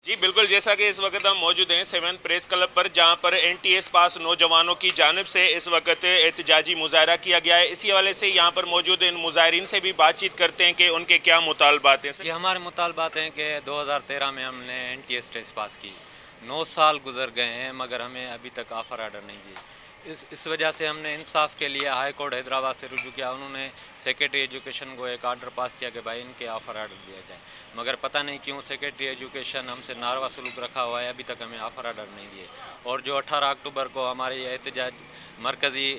जी बिल्कुल, जैसा कि इस वक्त हम मौजूद हैं 7 प्रेस क्लब पर, जहां पर एनटीएस पास नौजवानों की जानिब से इस वक्त एहतजाजी मुजाहरा किया गया है। इसी हवाले से यहां पर मौजूद इन मुजाहरीन से भी बातचीत करते हैं कि उनके क्या मुतालबात हैं। ये हमारे मुतालबात हैं कि 2013 में हमने एनटीएस टेस्ट पास की, 9 साल गुजर गए हैं मगर हमें अभी तक ऑफ़र आर्डर नहीं दिए। इस वजह से हमने इंसाफ के लिए हाई कोर्ट हैदराबाद से रुजू किया। उन्होंने सेक्रेटरी एजुकेशन को एक आर्डर पास किया कि भाई इनके ऑफ़र आर्डर दिया जाए, मगर पता नहीं क्यों सेक्रेटरी एजुकेशन हमसे नारवा सलूक रखा हुआ है, अभी तक हमें ऑफ़र आर्डर नहीं दिए। और जो 18 अक्टूबर को हमारे ये एहतजाज मरकज़ी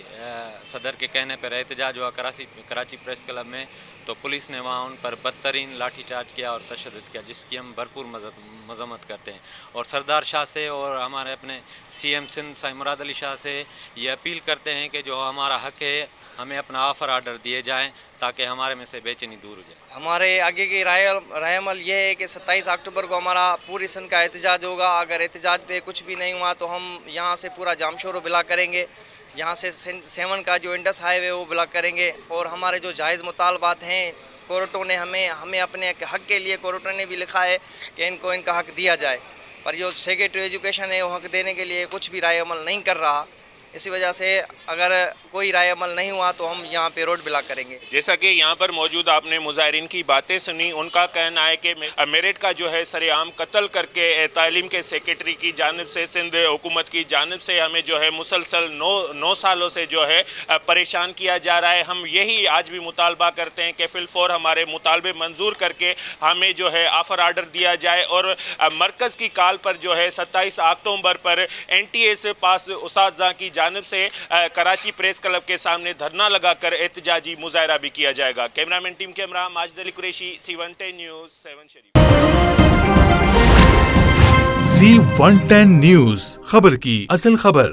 सदर के कहने पर एहतजाज हुआ कराची प्रेस क्लब में, तो पुलिस ने वहाँ उन पर बदतरीन लाठीचार्ज किया और तशद्दुद किया, जिसकी हम भरपूर मज़म्मत करते हैं। और सरदार शाह से और हमारे अपने सीएम सिंध साईं मुराद अली शाह से ये अपील करते हैं कि जो हमारा हक़ है हमें अपना ऑफ़र आर्डर दिए जाएं, ताकि हमारे में से बेचैनी दूर हो जाए। हमारे आगे की रायमल ये है कि 27 अक्टूबर को हमारा पूरी सिंध का एहतजाज होगा। अगर एहतजाज पे कुछ भी नहीं हुआ तो हम यहाँ से पूरा जामशोर ब्लॉक करेंगे, यहाँ से 7 का जो इंडस हाईवे वो ब्लॉक करेंगे। और हमारे जो जायज़ मुतालबात हैं, कोर्टों ने हमें अपने हक़ के लिए कोर्टों ने भी लिखा है कि इनको इनका हक़ दिया जाए, पर जो सेक्रेटरी एजुकेशन है वो हक़ देने के लिए कुछ भी राय अमल नहीं कर रहा। इसी वजह से अगर कोई राय अमल नहीं हुआ तो हम यहाँ पे रोड ब्लॉक करेंगे। जैसा कि यहाँ पर मौजूद आपने मुजाहरीन की बातें सुनी, उनका कहना है कि मेरिट का जो है सरेआम कत्ल करके तालीम के सेक्रेटरी की जानिब से, सिंध हुकूमत की जानिब से हमें जो है मुसलसल 9 सालों से जो है परेशान किया जा रहा है। हम यही आज भी मुतालबा करते हैं कि फिलफौर हमारे मुतालबे मंजूर करके हमें जो है ऑफ़र आर्डर दिया जाए। और मरकज़ की कॉल पर जो है 27 अक्टूबर पर एनटीएस पास उस्ताद की जानिब से कराची प्रेस क्लब के सामने धरना लगाकर एहतजाजी मुजाहरा भी किया जाएगा। Cameraman team camera Majid Ali Qureshi, C110 news, 7 शरीफ। C110 न्यूज़, खबर की असल खबर।